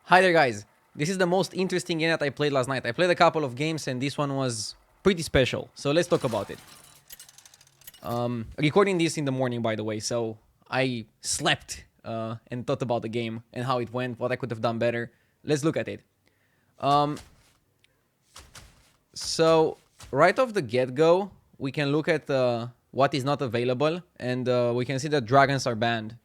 Hi there, guys. This is the most interesting game that I played last night. I played a couple of games and this one was pretty special. So let's talk about it. Recording this in the morning, by the way. So I slept and thought about the game and how it went, what I could have done better. Let's look at it. So right off the get-go, we can look at what is not available, and we can see that dragons are banned.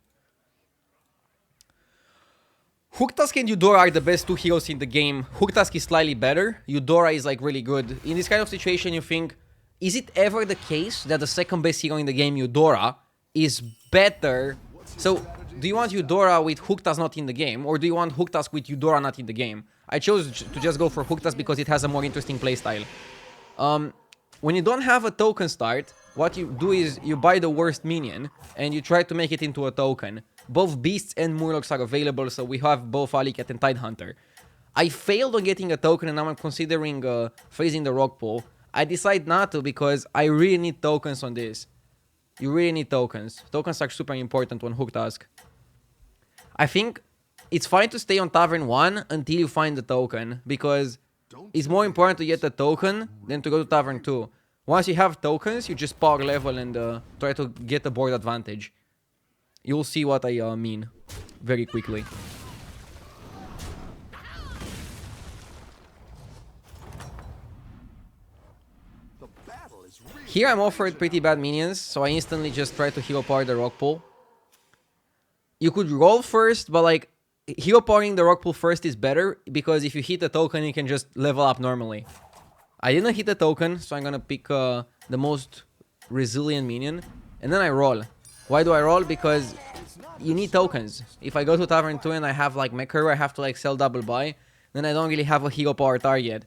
Hooktusk and Eudora are the best two heroes in the game. Hooktusk is slightly better. Eudora is like really good. In this kind of situation, you think, is it ever the case that the second best hero in the game, Eudora, is better? So, do you want Eudora with Hooktusk not in the game, or do you want Hooktusk with Eudora not in the game? I chose to just go for Hooktusk because it has a more interesting playstyle. When you don't have a token start, what you do is you buy the worst minion and you try to make it into a token. Both Beasts and Murlocs are available, so we have both Alicat and Tidehunter. I failed on getting a token and now I'm considering phasing the rock pool. I decide not to because I really need tokens on this. You really need tokens. Tokens are super important on Hooktusk. I think it's fine to stay on Tavern 1 until you find the token, because it's more important to get the token than to go to Tavern 2. Once you have tokens, you just power level and try to get the board advantage. You'll see what I mean very quickly. Here I'm offered pretty bad minions, so I instantly just try to hero power the rock pool. You could roll first, but like hero powering the rock pool first is better, because if you hit the token, you can just level up normally. I didn't hit the token, so I'm gonna pick the most resilient minion, and then I roll. Why do I roll? Because you need tokens. If I go to Tavern 2 and I have like Mechero, I have to like sell double buy, then I don't really have a hero power target.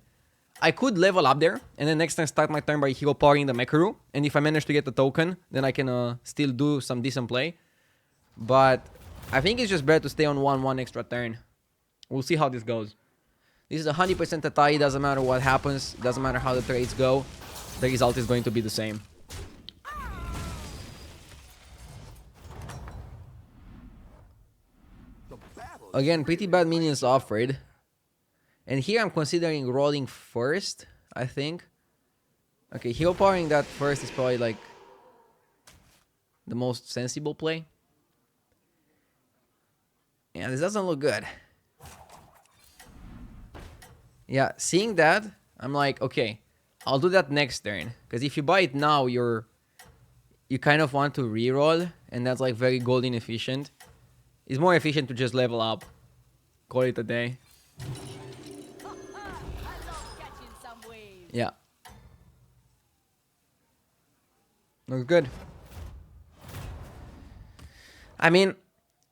I could level up there, and then next time start my turn by hero powering the Mechero, and if I manage to get the token, then I can still do some decent play. But I think it's just better to stay on 1-1 extra turn. We'll see how this goes. This is 100% a tie, doesn't matter what happens, doesn't matter how the trades go, the result is going to be the same. Again, pretty bad minions offered. And here I'm considering rolling first, I think. Okay, hero powering that first is probably like the most sensible play. Yeah, this doesn't look good. Yeah, seeing that, I'm like, okay, I'll do that next turn. Because if you buy it now, you kind of want to reroll, and that's like very gold inefficient. It's more efficient to just level up. Call it a day. Yeah. Looks good. I mean,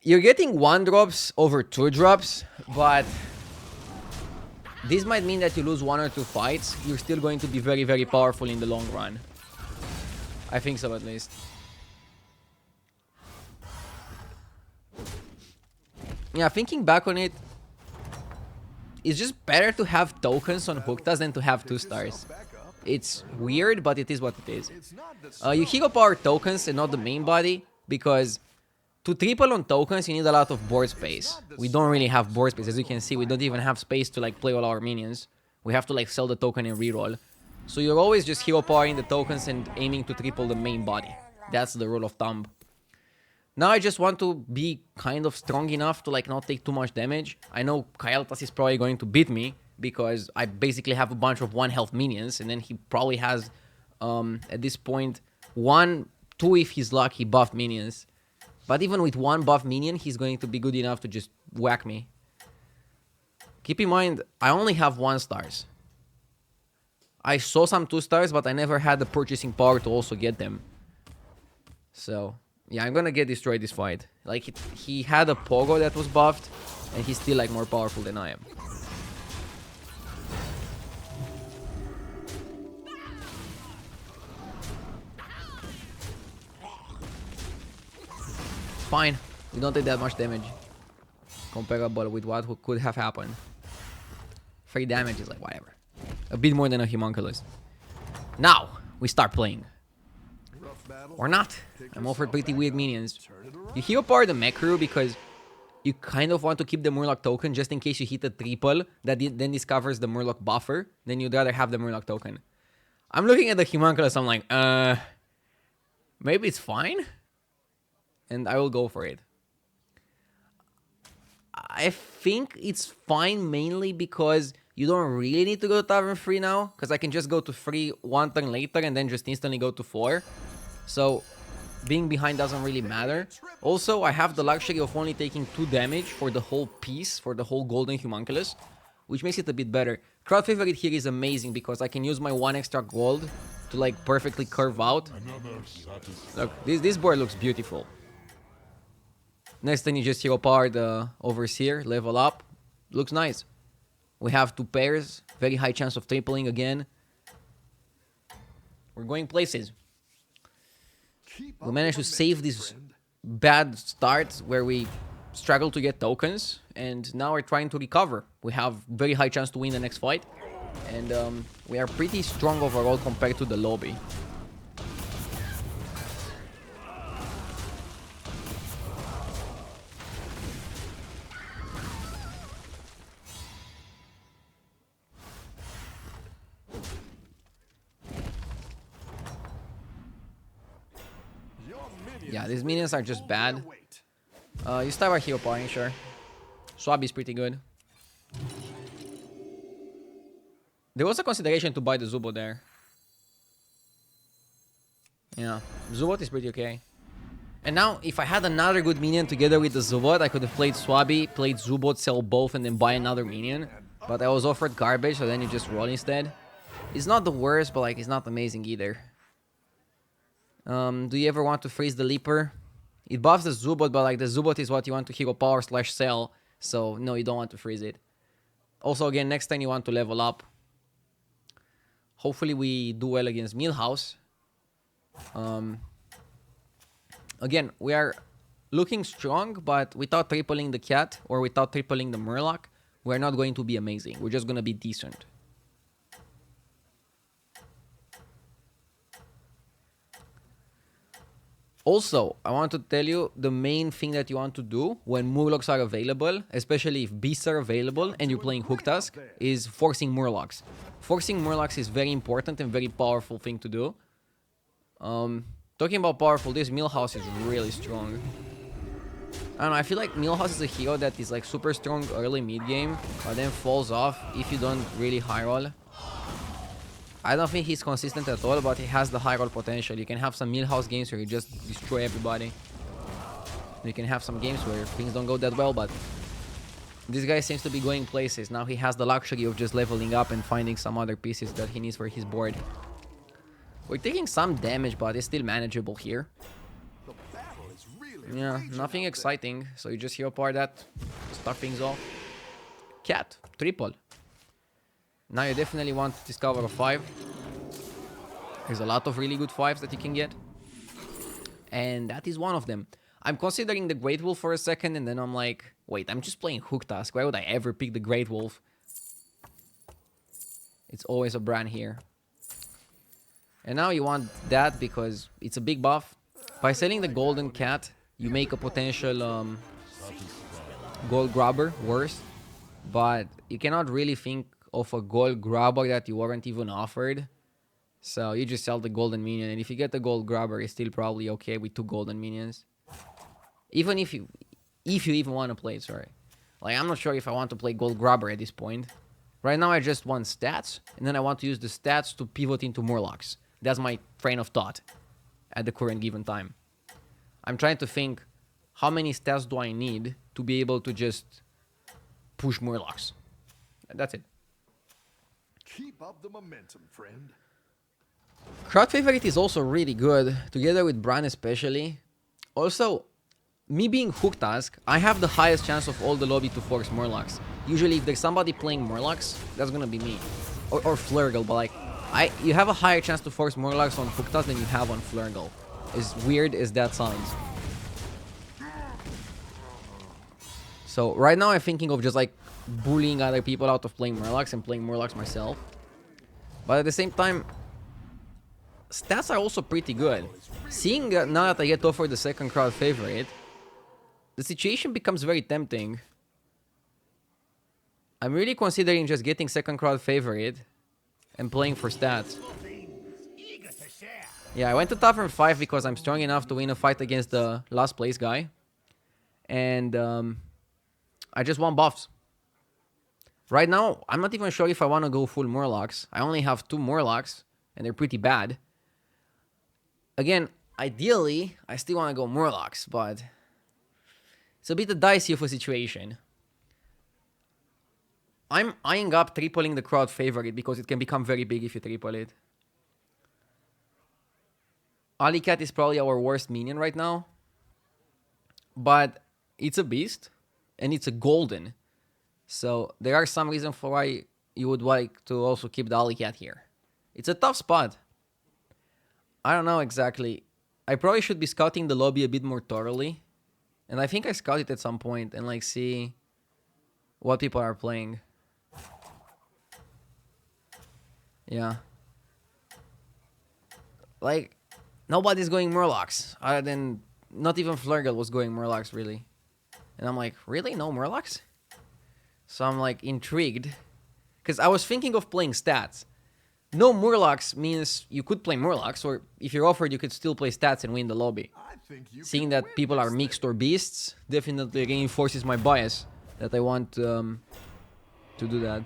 you're getting 1-drops over 2-drops, but this might mean that you lose 1 or 2 fights. You're still going to be very, very powerful in the long run. I think so, at least. Yeah, thinking back on it, it's just better to have tokens on Hooktusk than to have 2 stars. It's weird, but it is what it is. You hero power tokens and not the main body, because to triple on tokens, you need a lot of board space. We don't really have board space. As you can see, we don't even have space to like play all our minions. We have to like sell the token and reroll. So you're always just hero powering the tokens and aiming to triple the main body. That's the rule of thumb. Now I just want to be kind of strong enough to like not take too much damage. I know Kael'thas is probably going to beat me because I basically have a bunch of 1 health minions, and then he probably has at this point 1, 2 if he's lucky buffed minions. But even with 1 buff minion, he's going to be good enough to just whack me. Keep in mind, I only have 1 stars. I saw some 2 stars, but I never had the purchasing power to also get them. So yeah, I'm gonna get destroyed this fight. Like, he had a Pogo that was buffed, and he's still like more powerful than I am. Fine, we don't take that much damage. Comparable with what could have happened. 3 damage is like whatever. A bit more than a homunculus. Now, we start playing. Or not. I'm offered pretty weird minions. You hero power the Mechero because you kind of want to keep the Murloc token just in case you hit a triple that then discovers the Murloc buffer. Then you'd rather have the Murloc token. I'm looking at the Homunculus, I'm like, maybe it's fine? And I will go for it. I think it's fine mainly because you don't really need to go to Tavern 3 now. Because I can just go to 3 one turn later and then just instantly go to 4. So being behind doesn't really matter. Also, I have the luxury of only taking 2 damage for the whole piece, for the whole golden Homunculus, which makes it a bit better. Crowd favorite here is amazing because I can use my 1 extra gold to like perfectly curve out. Look, this board looks beautiful. Next thing you just hero power the Overseer, level up. Looks nice. We have 2 pairs, very high chance of tripling again. We're going places. We managed to save this bad start where we struggled to get tokens, and now we're trying to recover. We have very high chance to win the next fight, and we are pretty strong overall compared to the lobby. Yeah, these minions are just bad. You start by hero powering, sure. Swab is pretty good. There was a consideration to buy the Zubo there. Yeah, Zubot is pretty okay. And now, if I had another good minion together with the Zubot, I could have played Swabby, played Zubot, sell both, and then buy another minion. But I was offered garbage, so then you just roll instead. It's not the worst, but like it's not amazing either. Do you ever want to freeze the Leaper? It buffs the Zubot, but like the Zubot is what you want to hero power / sell. So no, you don't want to freeze it. Also, again, next time you want to level up. Hopefully we do well against Millhouse. Again, we are looking strong, but without tripling the Cat or without tripling the Murloc, we're not going to be amazing. We're just going to be decent. Also, I want to tell you the main thing that you want to do when Murlocs are available, especially if Beasts are available and you're playing Hooktusk, is forcing Murlocs. Forcing Murlocs is very important and very powerful thing to do. Talking about powerful, this Millhouse is really strong. I don't know, I feel like Millhouse is a hero that is like super strong early mid game, but then falls off if you don't really high roll. I don't think he's consistent at all, but he has the high roll potential. You can have some Millhouse games where you just destroy everybody. You can have some games where things don't go that well, but this guy seems to be going places. Now he has the luxury of just leveling up and finding some other pieces that he needs for his board. We're taking some damage, but it's still manageable here. Yeah, nothing exciting. So you just hero power that, start things off. Cat, triple. Now you definitely want to discover a 5. There's a lot of really good 5s that you can get. And that is one of them. I'm considering the Great Wolf for a second, and then I'm like, wait, I'm just playing Hooktusk. Why would I ever pick the Great Wolf? It's always a Brann here. And now you want that because it's a big buff. By selling the Golden Cat, you make a potential gold grabber worse. But you cannot really think of a gold grabber that you weren't even offered. So you just sell the golden minion, and if you get the gold grabber, it's still probably okay with 2 golden minions. Even if you even want to play it, sorry. Like, I'm not sure if I want to play gold grabber at this point. Right now I just want stats, and then I want to use the stats to pivot into Murlocs. That's my train of thought at the current given time. I'm trying to think, how many stats do I need to be able to just push Murlocs? That's it. Keep up the momentum, friend. Crowd favorite is also really good, together with Brann especially. Also, me being Hooktusk, I have the highest chance of all the lobby to force Murlocs. Usually if there's somebody playing Murlocs, that's gonna be me. Or Flurgle, but like, you have a higher chance to force Murlocs on Hooktusk than you have on Flurgle. As weird as that sounds. So right now I'm thinking of just like bullying other people out of playing Murlocs and playing Murlocs myself. But at the same time, stats are also pretty good. Seeing now that I get offered the second crowd favorite, the situation becomes very tempting. I'm really considering just getting second crowd favorite and playing for stats. Yeah, I went to Tavern 5 because I'm strong enough to win a fight against the last place guy. And I just want buffs. Right now, I'm not even sure if I want to go full Murlocs. I only have 2 Murlocs, and they're pretty bad. Again, ideally, I still want to go Murlocs, but it's a bit dicey of a situation. I'm eyeing up tripling the crowd favorite because it can become very big if you triple it. Alicat is probably our worst minion right now. But it's a beast, and it's a golden. So there are some reasons for why you would like to also keep the Alicat here. It's a tough spot. I don't know exactly. I probably should be scouting the lobby a bit more thoroughly. And I think I scouted at some point and like see what people are playing. Yeah. Like, nobody's going Murlocs. Other than, not even Flurgle was going Murlocs, really. And I'm like, really? No Murlocs? So I'm like intrigued. Because I was thinking of playing stats. No Murlocs means you could play Murlocs, or if you're offered, you could still play stats and win the lobby. Seeing that people are mixed or beasts definitely reinforces my bias that I want to do that.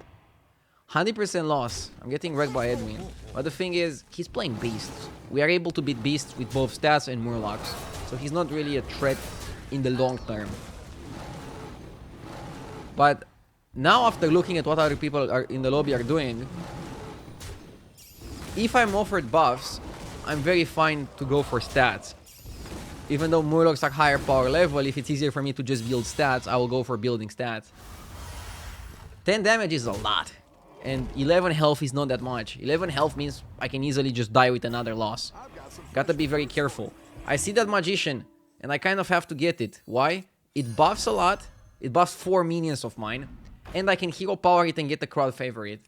100% loss. I'm getting wrecked by Edwin. But the thing is, he's playing beasts. We are able to beat beasts with both stats and Murlocs. So he's not really a threat in the long term. But now after looking at what other people are in the lobby are doing, if I'm offered buffs, I'm very fine to go for stats. Even though Murlocs are higher power level, if it's easier for me to just build stats, I will go for building stats. 10 damage is a lot. And 11 health is not that much. 11 health means I can easily just die with another loss. Gotta be very careful. I see that Magician, and I kind of have to get it. Why? It buffs a lot. It buffs 4 minions of mine. And I can hero power it and get the crowd favorite.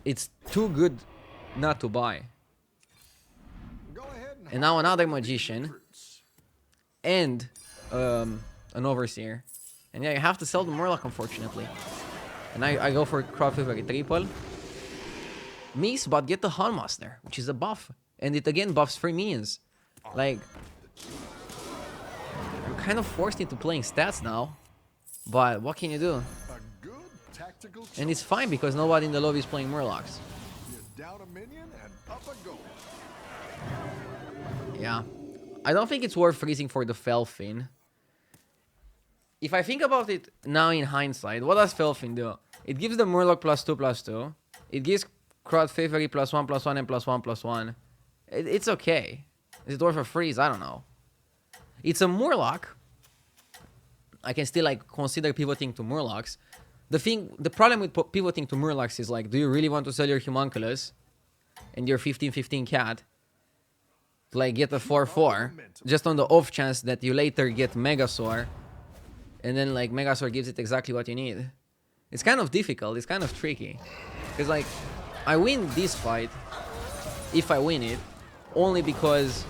It's too good not to buy. And now another Magician. And an Overseer. And yeah, you have to sell the Murloc, unfortunately. And I go for crowd favorite triple. Miss, but get the Hallmaster, which is a buff. And it again buffs 3 minions. Like, I'm kind of forced into playing stats now. But what can you do? And it's fine because nobody in the lobby is playing Murlocs. Yeah. I don't think it's worth freezing for the Felfin. If I think about it now in hindsight, what does Felfin do? It gives the Murloc +2/+2. It gives crowd favorite +1/+1 and +1/+1. It's okay. Is it worth a freeze? I don't know. It's a Murloc. I can still like consider pivoting to Murlocs. The problem with pivoting to Murlocs is like, do you really want to sell your Homunculus and your 15/15 cat to like get a 4/4 just on the off chance that you later get Megasaur? And then, like, Megasaur gives it exactly what you need. It's kind of difficult. It's kind of tricky. Because, like, I win this fight, if I win it, only because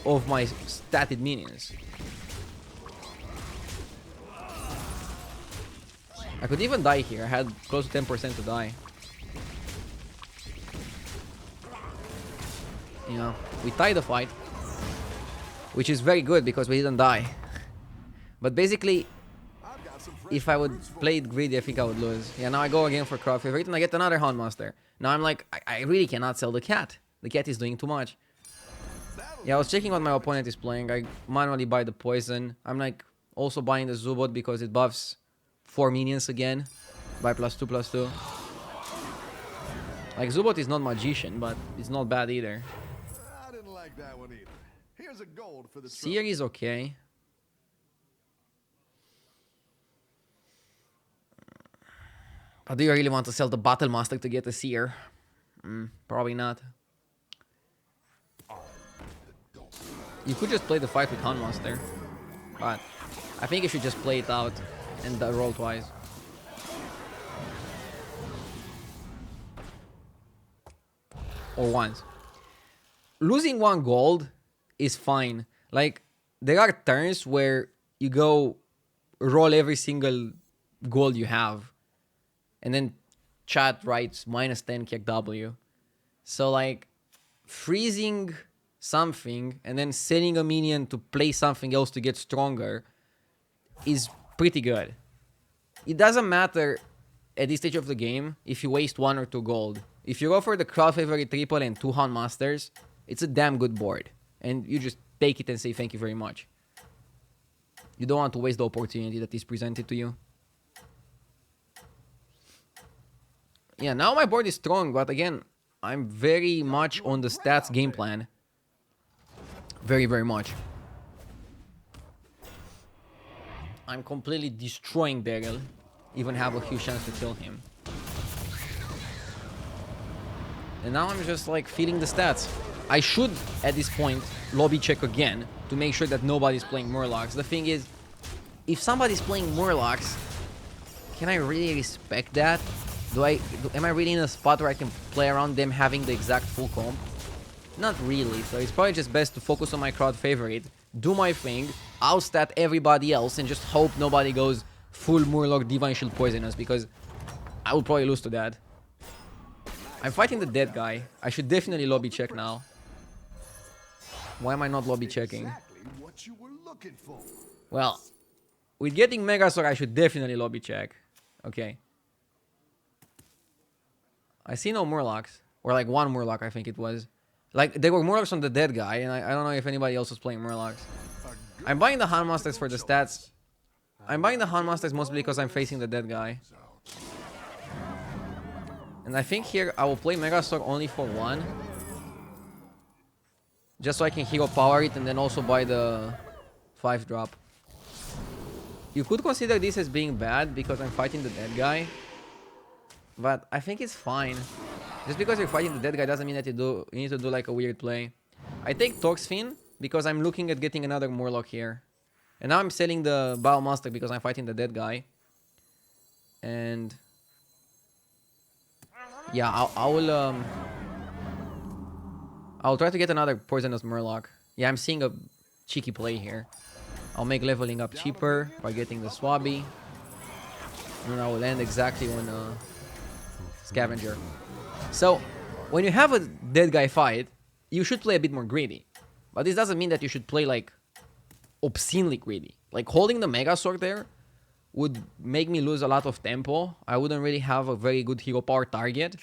of my statted minions. I could even die here. I had close to 10% to die. You know, we tied the fight. Which is very good because we didn't die. But basically, if I would play it greedy, I think I would lose. Yeah, now I go again for crowd favorite and I get another Houndmaster. Now I'm like, I really cannot sell the cat. The cat is doing too much. Yeah, I was checking what my opponent is playing. I manually buy the poison. I'm like also buying the Zubot because it buffs 4 minions again by +2/+2. Like, Zubot is not Magician, but it's not bad either. I didn't like that one either. Here's a gold for the Seer is okay. But do you really want to sell the Battle Master to get a Seer? Probably not. You could just play the fight with Houndmaster. But I think you should just play it out and roll twice. Or once. Losing 1 gold is fine. Like, there are turns where you go roll every single gold you have, and then chat writes -10 kick W. So like freezing something and then selling a minion to play something else to get stronger is pretty good. It doesn't matter at this stage of the game if you waste 1 or 2 gold. If you go for the crowd favorite triple and 2 Hound Masters, it's a damn good board. And you just take it and say thank you very much. You don't want to waste the opportunity that is presented to you. Yeah, now my board is strong, but again, I'm very much on the stats game plan. Very, very much. I'm completely destroying Daryl. Even have a huge chance to kill him. And now I'm just like feeling the stats. I should, at this point, lobby check again to make sure that nobody's playing Murlocs. The thing is, if somebody's playing Murlocs, can I really respect that? Am I really in a spot where I can play around them having the exact full comp? Not really, so it's probably just best to focus on my crowd favorite, do my thing, outstat everybody else, and just hope nobody goes full Murloc Divine Shield Poisonous, because I will probably lose to that. I'm fighting the dead guy. I should definitely lobby check now. Why am I not lobby checking? Well, with getting Megasaur, I should definitely lobby check. Okay. I see no Murlocs. Or like 1 Murloc, I think it was. Like, there were Murlocs on the dead guy, and I don't know if anybody else was playing Murlocs. I'm buying the Hound Masters for the stats. I'm buying the Hound Masters mostly because I'm facing the dead guy. And I think here I will play Megasaur only for 1. Just so I can hero power it and then also buy the 5-drop. You could consider this as being bad because I'm fighting the dead guy. But I think it's fine. Just because you're fighting the dead guy doesn't mean that you need to do like a weird play. I take Toxfin because I'm looking at getting another Murloc here. And now I'm selling the Biomaster because I'm fighting the dead guy. And yeah, I'll try to get another Poisonous Murloc. Yeah, I'm seeing a cheeky play here. I'll make leveling up cheaper by getting the Swabby. And then I will end exactly on Scavenger. So, when you have a dead guy fight, you should play a bit more greedy. But this doesn't mean that you should play like obscenely greedy. Like holding the Megasaur there would make me lose a lot of tempo. I wouldn't really have a very good hero power target.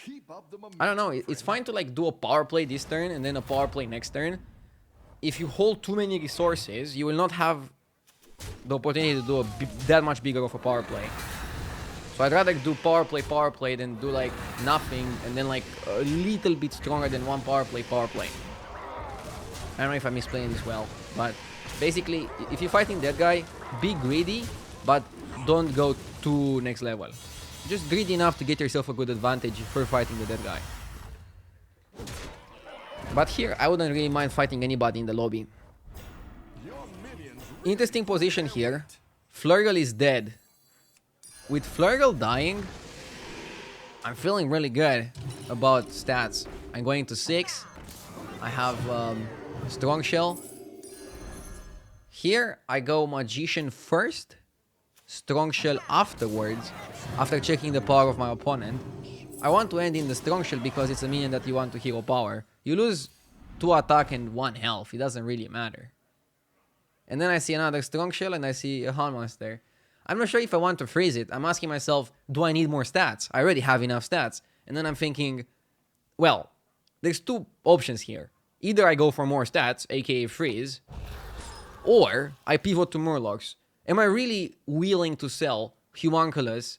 I don't know, it's fine to like do a power play this turn and then a power play next turn. If you hold too many resources, you will not have the opportunity to do that much bigger of a power play. So I'd rather do power play than do like nothing and then like a little bit stronger than 1 power play. I don't know if I'm misplaying this well, but basically, if you're fighting that guy, be greedy, but don't go too next level. Just greedy enough to get yourself a good advantage for fighting the dead guy. But here, I wouldn't really mind fighting anybody in the lobby. Interesting position here. Flurgle is dead. With Flurgle dying, I'm feeling really good about stats. I'm going to 6. I have Strong Shell. Here, I go Magician first, Strong Shell afterwards, after checking the power of my opponent. I want to end in the Strong Shell because it's a minion that you want to hero power. You lose 2 attack and 1 health, it doesn't really matter. And then I see another Strong Shell and I see a Hound Monster. I'm not sure if I want to freeze it. I'm asking myself, do I need more stats? I already have enough stats. And then I'm thinking, well, there's 2 options here. Either I go for more stats, aka freeze, or I pivot to Murlocs. Am I really willing to sell Humunculus,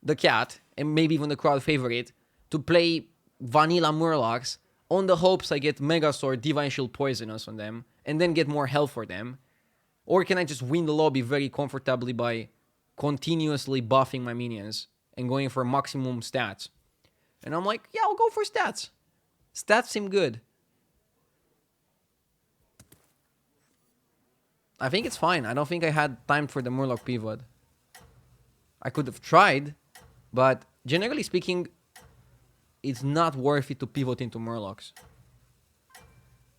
the cat, and maybe even the crowd favorite, to play vanilla Murlocs on the hopes I get Megasaur, Divine Shield Poisonous on them, and then get more health for them? Or can I just win the lobby very comfortably by continuously buffing my minions and going for maximum stats? And I'm like, yeah, I'll go for stats. Stats seem good. I think it's fine. I don't think I had time for the Murloc pivot. I could have tried, but generally speaking, it's not worth it to pivot into Murlocs.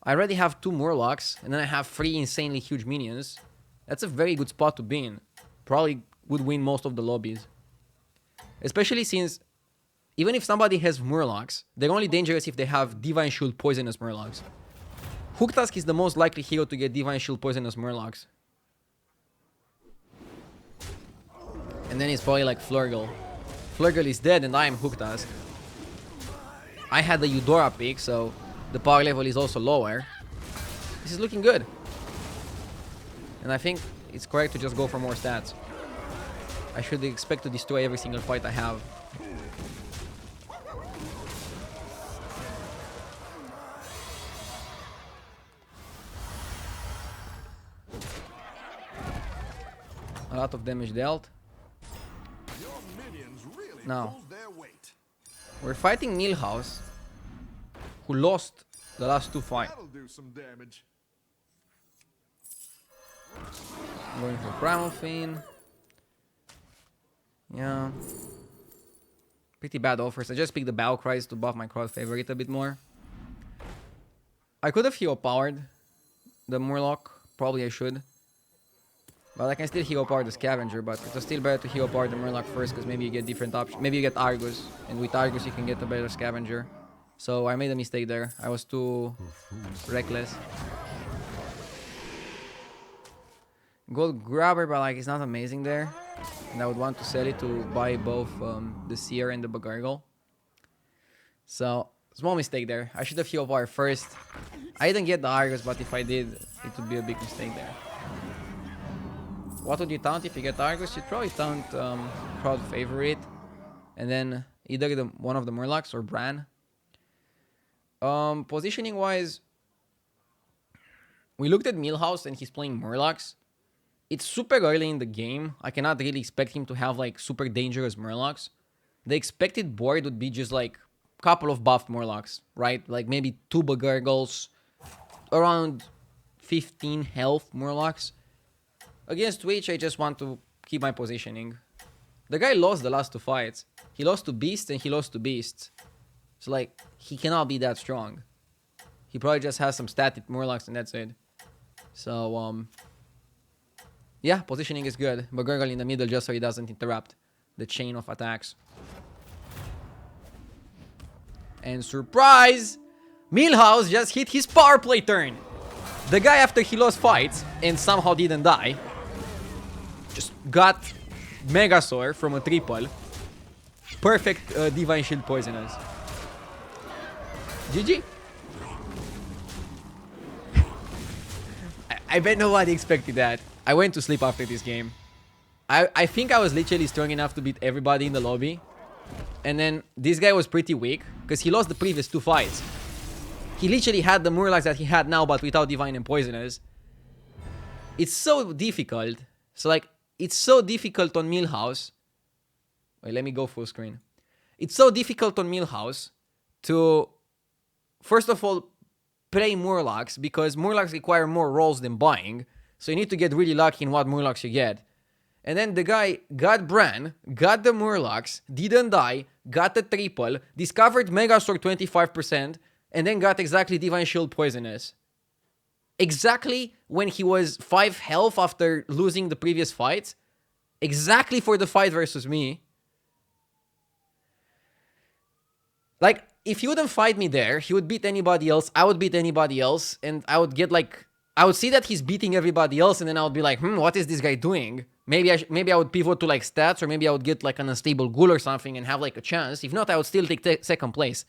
I already have 2 Murlocs, and then I have 3 insanely huge minions. That's a very good spot to be in. Probably would win most of the lobbies. Especially since even if somebody has Murlocs, they're only dangerous if they have Divine Shield poisonous Murlocs. Hooktusk is the most likely hero to get Divine Shield poisonous Murlocs. And then it's probably like Flurgle. Flurgle is dead and I am Hooktusk. I had the Eudora pick, so the power level is also lower. This is looking good. And I think it's correct to just go for more stats. I should expect to destroy every single fight I have. A lot of damage dealt. Now, we're fighting Milhouse, who lost the last 2 fights. Going for Primal Fiend. Yeah. Pretty bad offers. I just picked the Battle Cries to buff my crowd favorite a bit more. I could have hero powered the Murloc. Probably I should. But I can still hero power the Scavenger, but it's still better to hero power the Murloc first, because maybe you get different options. Maybe you get Argus, and with Argus you can get a better Scavenger. So I made a mistake there. I was too reckless. Gold Grabber, but like it's not amazing there. And I would want to sell it to buy both the Seer and the Bagargle. So, small mistake there. I should have hero power first. I didn't get the Argus, but if I did, it would be a big mistake there. What would you taunt if you get Argus? You'd probably taunt crowd favorite, and then either one of the Murlocs or Brann. Positioning wise, we looked at Milhouse and he's playing Murlocs. It's super early in the game. I cannot really expect him to have like super dangerous Murlocs. The expected board would be just like a couple of buffed Murlocs, right? Like maybe 2 Bagargles, around 15 health Murlocs. Against Twitch, I just want to keep my positioning. The guy lost the last 2 fights. He lost to Beasts and he lost to Beasts. So, like, he cannot be that strong. He probably just has some static Murlocs and that's it. So, yeah, positioning is good. Bagargle in the middle just so he doesn't interrupt the chain of attacks. And surprise! Milhouse just hit his power play turn. The guy, after he lost fights and somehow didn't die, just got Megasaur from a triple. Perfect Divine Shield poisonous. GG. I bet nobody expected that. I went to sleep after this game. I think I was literally strong enough to beat everybody in the lobby. And then this guy was pretty weak because he lost the previous 2 fights. He literally had the Murlocs that he had now, but without Divine and Poisonous. It's so difficult. So, like, it's so difficult on Milhouse. Wait, let me go full screen. It's so difficult on Milhouse to, first of all, play Murlocs, because Murlocs require more rolls than buying. So you need to get really lucky in what Murlocs you get. And then the guy got Brann, got the Murlocs, didn't die, got the triple, discovered Megasaur 25%, and then got exactly Divine Shield poisonous. Exactly when he was 5 health after losing the previous fight. Exactly for the fight versus me. Like, if he wouldn't fight me there, he would beat anybody else, I would beat anybody else, and I would get like... I would see that he's beating everybody else, and then I would be like, what is this guy doing? Maybe I would pivot to like stats, or maybe I would get like an unstable ghoul or something and have like a chance. If not, I would still take second place.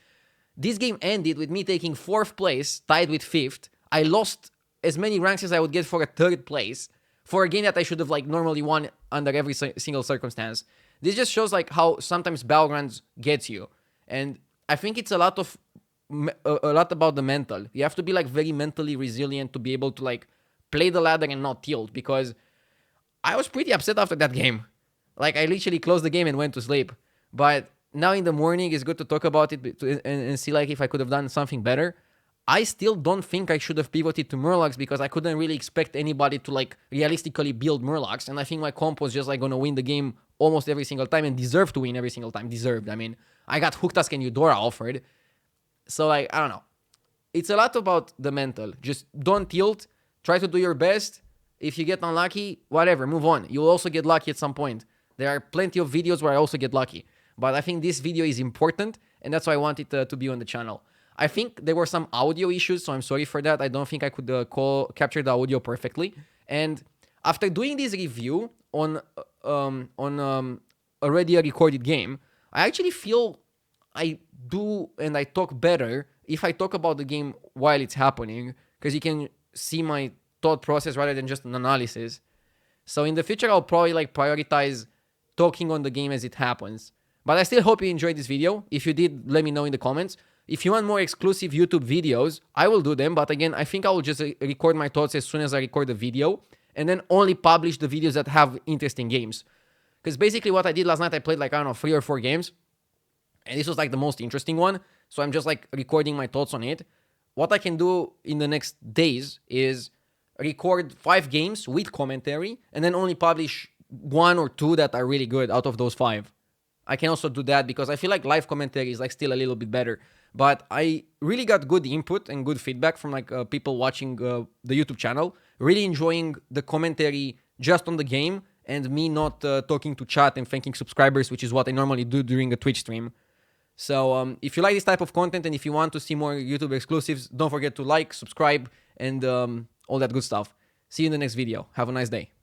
This game ended with me taking 4th place, tied with 5th. I lost as many ranks as I would get for a 3rd place, for a game that I should have like normally won under every single circumstance. This just shows like how sometimes Battlegrounds gets you. And I think it's a lot about the mental. You have to be like very mentally resilient to be able to like play the ladder and not tilt, because I was pretty upset after that game. Like, I literally closed the game and went to sleep. But now in the morning, it's good to talk about it and see like if I could have done something better. I still don't think I should have pivoted to Murlocs, because I couldn't really expect anybody to like realistically build Murlocs. And I think my comp was just like going to win the game almost every single time and deserve to win every single time. Deserved. I mean, I got Hooktusk and Eudora offered. So like, I don't know. It's a lot about the mental. Just don't tilt. Try to do your best. If you get unlucky, whatever, move on. You'll also get lucky at some point. There are plenty of videos where I also get lucky. But I think this video is important, and that's why I want it to be on the channel. I think there were some audio issues, so I'm sorry for that. I don't think I could capture the audio perfectly. And after doing this review on already a recorded game, I actually feel I do and I talk better if I talk about the game while it's happening, because you can see my thought process rather than just an analysis. So in the future, I'll probably like prioritize talking on the game as it happens. But I still hope you enjoyed this video. If you did, let me know in the comments. If you want more exclusive YouTube videos, I will do them. But again, I think I will just record my thoughts as soon as I record the video, and then only publish the videos that have interesting games. Because basically what I did last night, I played like, I don't know, 3 or 4 games. And this was like the most interesting one. So I'm just like recording my thoughts on it. What I can do in the next days is record 5 games with commentary and then only publish 1 or 2 that are really good out of those 5. I can also do that because I feel like live commentary is like still a little bit better. But I really got good input and good feedback from like people watching the YouTube channel, really enjoying the commentary just on the game and me not talking to chat and thanking subscribers, which is what I normally do during a Twitch stream. So if you like this type of content and if you want to see more YouTube exclusives, don't forget to like, subscribe, and all that good stuff. See you in the next video. Have a nice day.